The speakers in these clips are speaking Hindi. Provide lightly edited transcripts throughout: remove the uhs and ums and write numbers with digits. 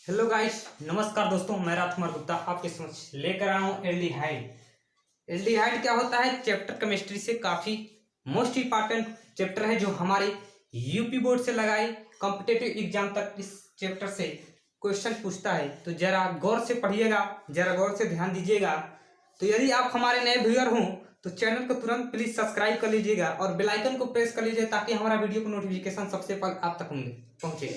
हेलो गाइस, नमस्कार दोस्तों। मैं राजकुमार गुप्ता आपके समक्ष लेकर आया हूँ एल्डिहाइड। एल्डिहाइड क्या होता है? चैप्टर केमिस्ट्री से काफ़ी मोस्ट इंपॉर्टेंट चैप्टर है जो हमारे यूपी बोर्ड से लगाए कॉम्पिटेटिव एग्जाम तक इस चैप्टर से क्वेश्चन पूछता है। तो जरा गौर से पढ़िएगा, जरा गौर से ध्यान दीजिएगा। तो यदि आप हमारे नए व्यूअर हों तो चैनल को तुरंत प्लीज सब्सक्राइब कर लीजिएगा और बेल आइकन को प्रेस कर लीजिए ताकि हमारा वीडियो को नोटिफिकेशन सबसे पहले आप तक पहुंचे।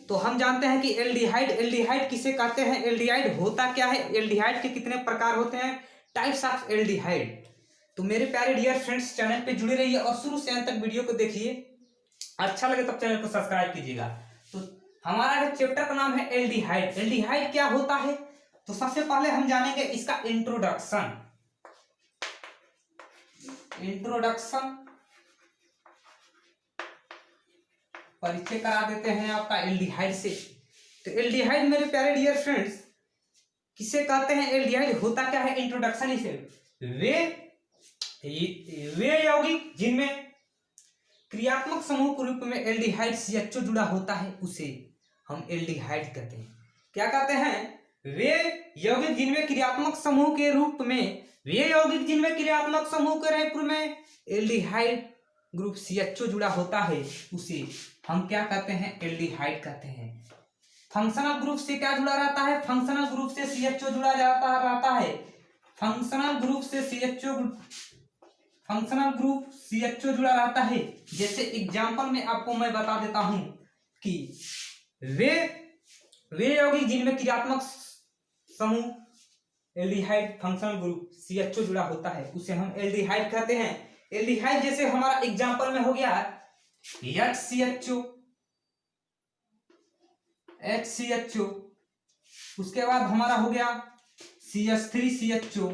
तो हम जानते हैं कि एल्डिहाइड किसे कहते हैं, एल्डिहाइड होता क्या है, एल्डिहाइड के कितने प्रकार होते हैं, टाइप्स ऑफ एल्डिहाइड। तो मेरे प्यारे डियर फ्रेंड्स, चैनल पे जुड़े रहिए और शुरू से अंत तक वीडियो को देखिए। अच्छा लगे तब चैनल को सब्सक्राइब कीजिएगा। तो हमारा चैप्टर का नाम है एल्डिहाइड। एल्डिहाइड क्या होता है? तो सबसे पहले हम जानेंगे इसका इंट्रोडक्शन। परिचय करा देते हैं आपका एल्डिहाइड से। तो एल्डिहाइड मेरे प्यारे डियर फ्रेंड्स किसे कहते हैं, एल्डिहाइड होता क्या है, इंट्रोडक्शन इसे। वे यौगिक जिनमें क्रियात्मक समूह के रूप में एल्डिहाइड CHO जुड़ा होता है उसे हम एल्डिहाइड कहते हैं। क्या कहते हैं? वे यौगिक जिनमें क्रियात्मक समूह के रूप में एल्डिहाइड ग्रुप CHO जुड़ा होता है उसे हम क्या कहते हैं, एल्डिहाइड कहते हैं। फंक्शनल ग्रुप से क्या जुड़ा रहता है? फंक्शनल ग्रुप से CHO जुड़ा रहता है। फंक्शनल ग्रुप CHO जुड़ा रहता है। जैसे एग्जांपल में आपको मैं बता देता हूं कि वे यौगिक जिनमें क्रियात्मक समूह एल्डिहाइड फंक्शनल ग्रुप CHO जुड़ा होता है उसे हम एल्डिहाइड कहते हैं। एल्डिहाइड जैसे हमारा एग्जांपल में हो गया HCHO, उसके बाद हमारा हो गया CH3CHO,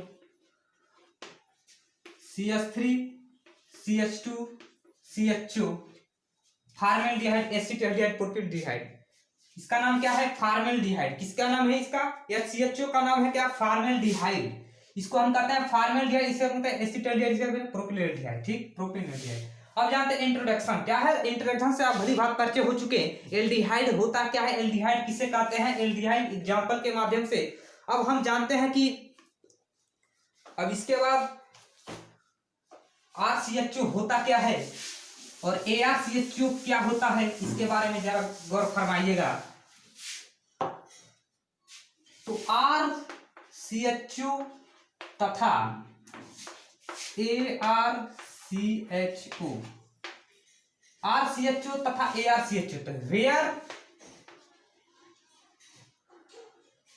CH2CHO, फॉर्मेल्डिहाइड, एसिटाल्डिहाइड, प्रोपेल्डिहाइड। इसका नाम क्या है? फॉर्मेल्डिहाइड। किसका नाम है इसका? HCHO का नाम है क्या? फॉर्मेल्डिहाइड। इसको हम कहते हैं फॉर्मेल्डिहाइड, इसे हम कहते हैं एसिटाल्डिहाइड, इसे कहते हैं प्रोपेल्डिहाइड। ठीक, प्रोपेल्डिहाइड। अब जानते हैं इंट्रोडक्शन क्या है। इंट्रोडक्शन से आप भली भात परिचय हो चुके हैं। एल्डिहाइड होता क्या है, एल्डिहाइड किसे कहते हैं, एल्डिहाइड एग्जांपल के माध्यम से अब हम जानते हैं कि अब इसके बाद RCHO होता क्या है और ARCHO क्या होता है, इसके बारे में जरा गौर फरमाइएगा। तो RCHO तथा RCHO तथा ARCHO, तो वेयर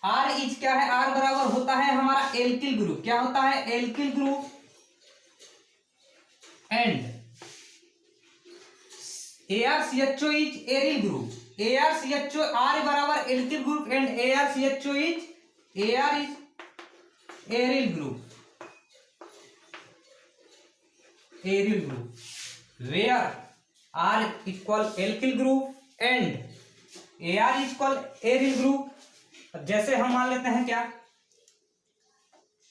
R इज क्या है? R बराबर होता है हमारा एल्किल ग्रुप। क्या होता है? Alkyl group. And ARCHO is aryl group. ARCHO R बराबर alkyl group and ARCHO is aryl group. Where R equal alkyl group and AR equal aryl group। जैसे हम मान लेते हैं क्या,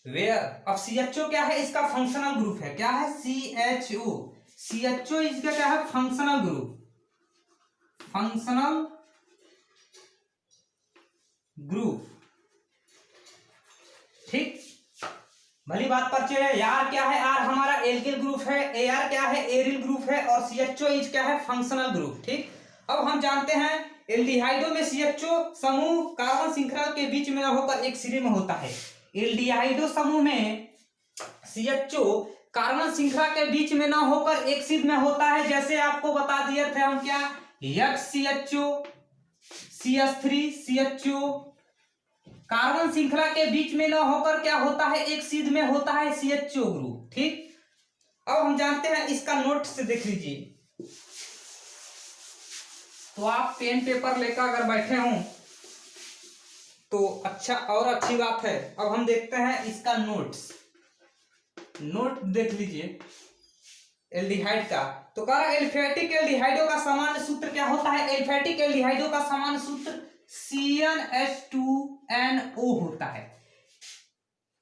Where अब CHO क्या है? इसका फंक्शनल ग्रुप है। क्या है? CHO इसका क्या है? Functional group. ठीक, भली बात परिचय है। यार क्या है? आर हमारा एल्किल ग्रुप है, AR क्या है? एरिल ग्रुप है और CHO इज क्या है? Functional group. ठीक, अब हम जानते हैं एल्डिहाइडों में CHO समूह कार्बन श्रृंखला के बीच में होकर एक सिरे में होता है। एल्डिहाइडो समूह में CHO कार्बन श्रृंखला के बीच में ना होकर एक सिर में होता है। जैसे आपको बता दिए थे हम क्या, HCHO, CH3CHO कार्बन श्रृंखला के बीच में न होकर क्या होता है? एक सीध में होता है CHO ग्रुप। ठीक, अब हम जानते हैं इसका नोट से देख लीजिए। तो आप पेन पेपर लेकर अगर बैठे हों तो अच्छा और अच्छी बात है। अब हम देखते हैं इसका नोट देख लीजिए एल्डिहाइड का। तो कह रहा है एल्फेटिक एल्डिहाइडों का सामान्य सूत्र क्या होता है? एल्फेटिक एल्डिहाइडों का सामान्य सूत्र CnH2nO होता है।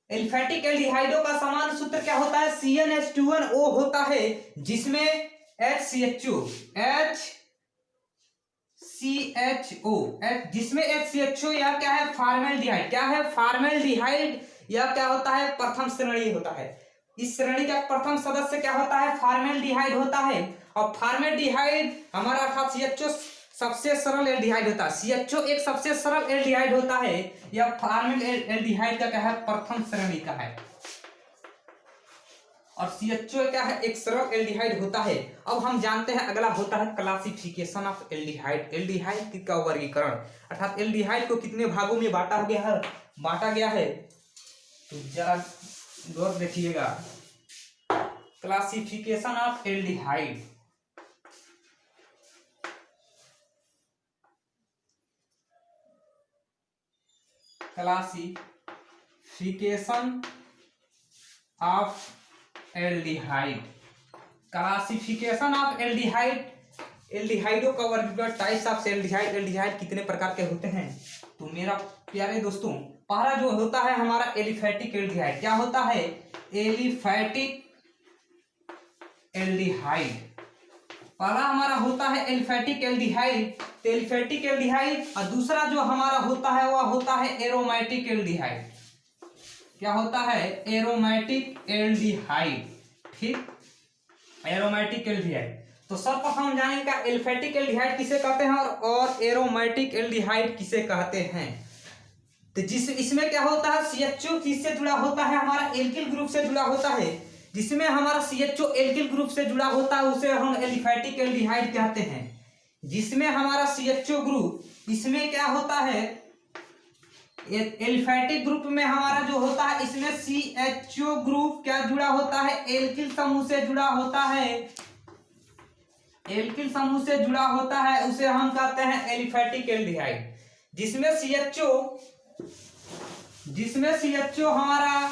एल्फेटिक एल्डिहाइडों का सामान्य सूत्र क्या होता है? CnH2nO होता है, जिसमें HCHO CHO, जिसमें HCHO या क्या है फॉर्मेल्डिहाइड, क्या है फॉर्मेल्डिहाइड, या क्या होता है प्रथम श्रेणी होता है। इस श्रेणी का प्रथम सदस्य क्या होता है फॉर्मेल्डिहाइड होता है। और फॉर्मेल्डिहाइड हमारा अर्थात CHO सबसे सरल एल्डिहाइड होता है। CHO एक सबसे सरल एल्डिहाइड होता है, या फॉर्मेल्डिहाइड का क्या है प्रथम श्रेणी का है, और CHO क्या है एक सरल एल्डिहाइड होता है। अब हम जानते हैं अगला होता है क्लासिफिकेशन ऑफ एल्डिहाइड, एल्डिहाइड का वर्गीकरण, अर्थात एल्डिहाइड को कितने भागों में बांटा गया है, तो जरा गौर देखिएगा। Classification of aldehyde, classification of aldehyde, classification of aldehyde, एल्डिहाइडों का वर्गीकरण, टाइप्स ऑफ एल्डिहाइड, एल्डिहाइड कितने प्रकार के होते हैं। तो मेरा प्यारे दोस्तों पहला जो होता है हमारा एलिफैटिक एल्डिहाइड, क्या होता है एलिफैटिक एल्डिहाइड, पहला हमारा होता है एलिफैटिक एल्डिहाइड, एलिफैटिक एल्डिहाइड। और दूसरा जो हमारा होता है वह होता है एरोमेटिक एल्डिहाइड, क्या होता है एरोमेटिक एल्डिहाइड, ठीक एरोमेटिक एल्डिहाइड। तो सर्वप्रथम हम जानेंगे एलिफैटिक एल्डिहाइड किसे कहते हैं और एरोमेटिक एल्डिहाइड किसे कहते हैं। तो इसमें क्या होता है CHO किससे जुड़ा होता है हमारा एल्किल ग्रुप से जुड़ा होता है, जिसमें हमारा CHO एल्किल ग्रुप से जुड़ा होता है उसे हम एलिफैटिक एल्डिहाइड कहते हैं। जिसमें हमारा CHO ग्रुप, इसमें क्या होता है एलिफैटिक ग्रुप में हमारा जो होता है इसमें CHO ग्रुप क्या जुड़ा होता है एल्किल समूह से जुड़ा होता है, एल्किल समूह से जुड़ा होता है, उसे हम कहते हैं एलिफैटिक एल्डिहाइड। जिसमें CHO हमारा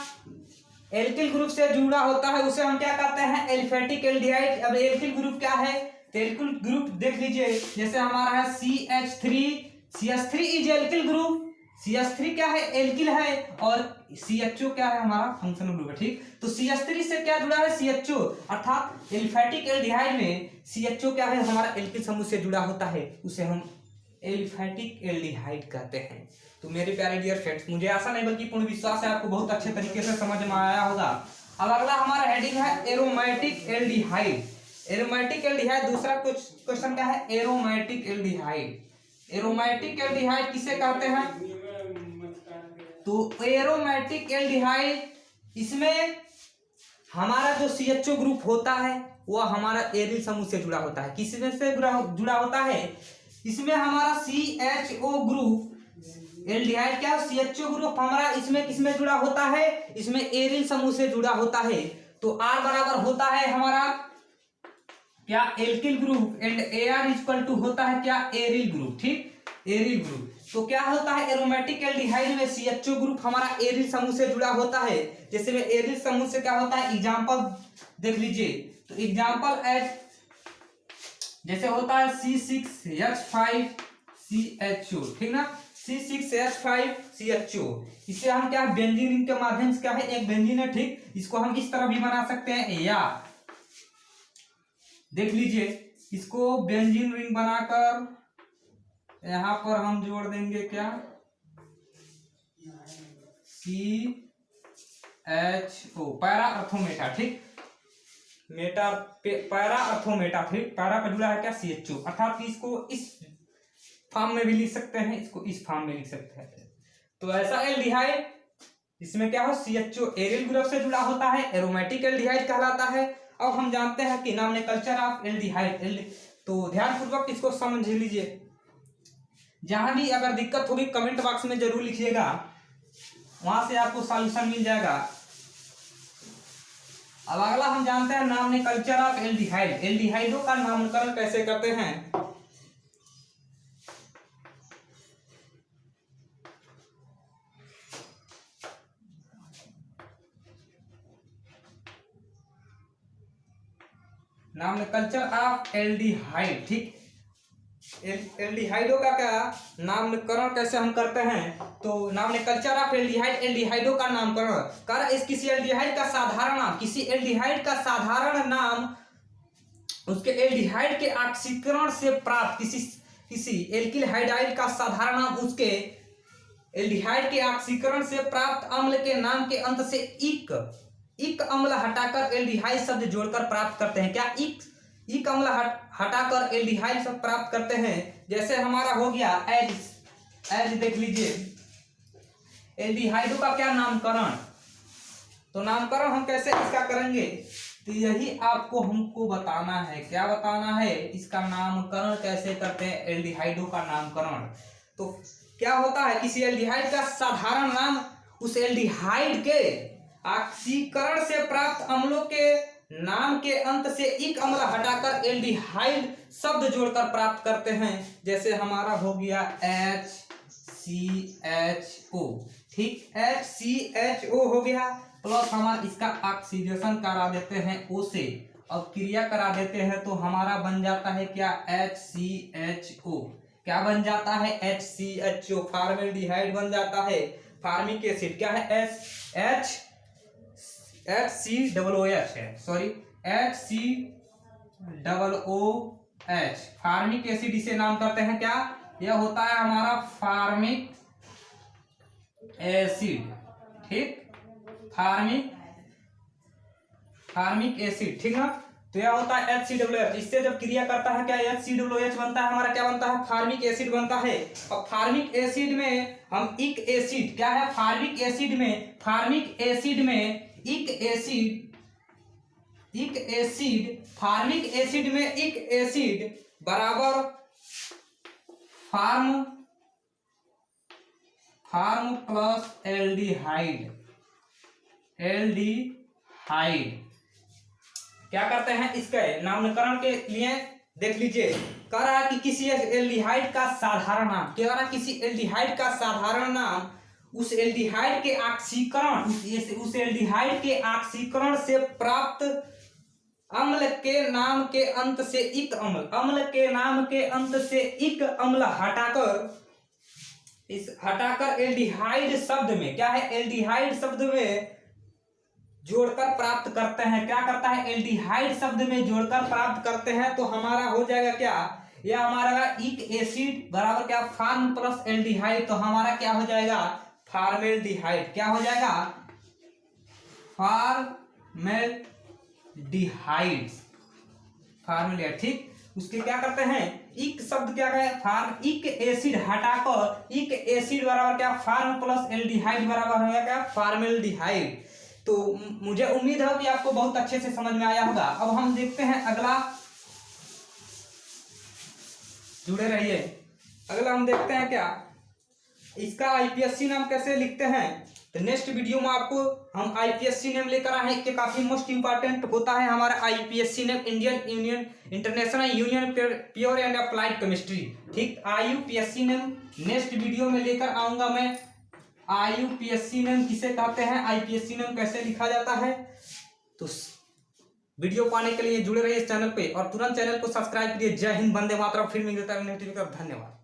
एल्किल ग्रुप से जुड़ा होता है उसे हम क्या कहते हैं एलिफैटिक एल्डिहाइड। अब एल्किल ग्रुप क्या है, एल्किल ग्रुप देख लीजिए, जैसे हमारा है CH3 is alkyl group, CH3 क्या है एल्किल है, और CHO क्या है हमारा फंक्शनल ग्रुप है, ठीक। तो CH3 से क्या जुड़ा है CHO, अर्थात एलिफैटिक एल्डिहाइड में CHO क्या है हमारा एल्किल समूह से जुड़ा होता है, उसे हम एलिफैटिक एल्डिहाइड कहते हैं। तो मेरे प्यारे डियर फ्रेंड्स, मुझे आशा नहीं बल्कि पूर्ण विश्वास है आपको बहुत अच्छे तरीके से समझ में आया होगा। अब अगला हमारा हेडिंग है एरोमेटिक एल्डिहाइड। एरोमेटिक एल्डिहाइड दूसरा कुछ क्वेश्चन क्या है एरोमेटिक एल्डिहाइड। एरोमेटिक एल्डिहाइड किसे कहते हैं, तो एरोमेटिक एल्डिहाइड इसमें हमारा जो CHO ग्रुप होता है वह हमारा एरिल समूह से जुड़ा होता है। किसमें से जुड़ा होता है, इसमें हमारा CHO ग्रुप एल्डिहाइड क्या CHO ग्रुप हमारा इसमें किसमें जुड़ा होता है, इसमें एरिल समूह से जुड़ा होता है। तो R बराबर होता है हमारा क्या alkyl group and AR equal to होता है क्या एरिल ग्रुप, ठीक एरिल ग्रुप। तो क्या होता है एरोमेटिक एल्डिहाइड में CHO ग्रुप हमारा एरिल समूह से जुड़ा होता है। जैसे में एरिल समूह से क्या होता है एग्जांपल देख लीजिए, तो एग्जांपल एज जैसे होता है C6H5CHO, ठीक ना, C6H5CHO। इसे हम क्या बेंजीन रिंग के माध्यम से क्या है एक बेंजीन है, ठीक, इसको हम इस तरह भी बना सकते हैं, या देख लीजिए इसको बेंजीन रिंग बनाकर यहां पर हम जोड़ देंगे क्या CHO पैरा अर्थोमेटा, ठीक पैरा अर्थोमेटा, ठीक पैरा पर जुड़ा है क्या CHO, अर्थात इसको इस फॉर्म में भी लिख सकते हैं, इसको इस फॉर्म में लिख सकते हैं। तो ऐसा एल्डिहाइड इसमें क्या हो CHO एरिल ग्रुप से जुड़ा होता है, एरोमेटिक एल्डिहाइड कहलाता है। अब हम जानते हैं कि नॉमेनक्लेचर ऑफ एल्डिहाइड, तो ध्यानपूर्वक इसको समझ लीजिए। जहां भी अगर दिक्कत होगी कमेंट बॉक्स में जरूर लिखिएगा, वहां से आपको सॉल्यूशन मिल जाएगा। अब अगला हम जानते हैं नॉमेनक्लेचर ऑफ एल्डिहाइड, एल्डिहाइडों का नामकरण कैसे करते हैं। नॉमेनक्लेचर ऑफ एल्डिहाइड, ठीक एल्डिहाइडों का क्या नामकरण कैसे हम करते हैं, तो नॉमेनक्लेचर ऑफ एल्डिहाइड, एल्डिहाइडों का नामकरण इस किसी एल्डिहाइड का साधारण नाम, किसी एल्डिहाइड का साधारण नाम उसके एल्डिहाइड के ऑक्सीकरण से प्राप्त, किसी किसी एल्किल हाइड्राइड का साधारण नाम उसके एल्डिहाइड के ऑक्सीकरण से प्राप्त अम्ल के नाम के अंत से इक अम्ल हटाकर एल्डिहाइड शब्द जोड़कर प्राप्त करते हैं। क्या इक अम्ल हटाकर एल्डिहाइड शब्द प्राप्त करते हैं। जैसे हमारा हो गया एज देख लीजिए, एल्डिहाइडों का क्या नामकरण, तो नामकरण हम कैसे इसका करेंगे, तो यही आपको हमको बताना है। क्या बताना है, इसका नामकरण कैसे करते हैं एल्डिहाइडों का नामकरण। तो क्या होता है, किसी एल्डिहाइड का साधारण नाम उस एल्डिहाइड के ऑक्सीकरण से प्राप्त अम्लों के नाम के अंत से इक अम्ल हटाकर एल्डिहाइड शब्द जोड़कर प्राप्त करते हैं। जैसे हमारा हो गया HCHO, ठीक, HCHO हो गया, प्लस हमारा इसका ऑक्सीडेशन करा देते हैं O से, अब क्रिया करा देते हैं तो हमारा बन जाता है क्या, HCHO। क्या बन जाता है, HCHO, फॉर्मेल्डिहाइड बन जाता है। फार्मिक एसिड क्या है, HCOOH है, सॉरी HCOOH, फार्मिक एसिड इसे नाम करते हैं क्या, यह होता है हमारा फार्मिक एसिड, ठीक, फार्मिक एसिड, ठीक है। तो यह होता है HCOOH, इससे जब क्रिया करता है क्या HCOOH बनता है, हमारा क्या बनता है, फार्मिक एसिड बनता है। और फार्मिक एसिड में हम इक एसिड, क्या है, फार्मिक एसिड में फार्मिक एसिड में इक एसिड बराबर फार्म प्लस एल्डिहाइड क्या करते हैं, इसके नामकरण के लिए देख लीजिए, कह रहा है कि किसी एल्डिहाइड का साधारण नाम, कह रहा है किसी एल्डिहाइड का साधारण नाम उस एल्डिहाइड के ऑक्सीकरण उस एल्डिहाइड के ऑक्सीकरण से प्राप्त अम्ल के नाम के अंत से इक अम्ल के नाम के अंत से इक अम्ल हटाकर एल्डिहाइड शब्द में, क्या है, एल्डिहाइड शब्द में जोड़कर प्राप्त करते हैं। क्या करता है, एल्डिहाइड शब्द में जोड़कर प्राप्त करते हैं। तो हमारा हो जाएगा क्या, यह हमारा इक एसिड बराबर क्या, फार्म प्लस एल्डिहाइड, तो हमारा क्या हो जाएगा, फॉर्मेल्डिहाइड। क्या हो जाएगा, फॉर्मेल्डिहाइड, ठीक। उसके क्या करते हैं, इक शब्द क्या है, इक एसिड हटाकर इक एसिड बराबर क्या, फार्म प्लस एल्डिहाइड बराबर हो गया क्या, फॉर्मेल्डिहाइड। तो मुझे उम्मीद है कि आपको बहुत अच्छे से समझ में आया होगा। अब हम देखते हैं अगला, जुड़े रहिए। अगला हम देखते हैं क्या, इसका आईपीएससी नाम कैसे लिखते हैं। तो नेक्स्ट वीडियो में आपको हम आईपीएससी नेम लेकर आए हैं कि काफी मोस्ट इंपॉर्टेंट होता है हमारा IPSC name, international union pure and applied chemistry, ठीक। आईयूपीएससी नेम नेक्स्ट वीडियो में लेकर आऊंगा मैं। आईयूपीएससी नेम किसे कहते हैं, आईपीएससी नेम कैसे लिखा जाता है। तो वीडियो पाने के लिए जुड़े रहिए इस चैनल पे और तुरंत चैनल को सब्सक्राइब करिए। जय हिंद, वंदे मातरम। फिर मिलता है, धन्यवाद।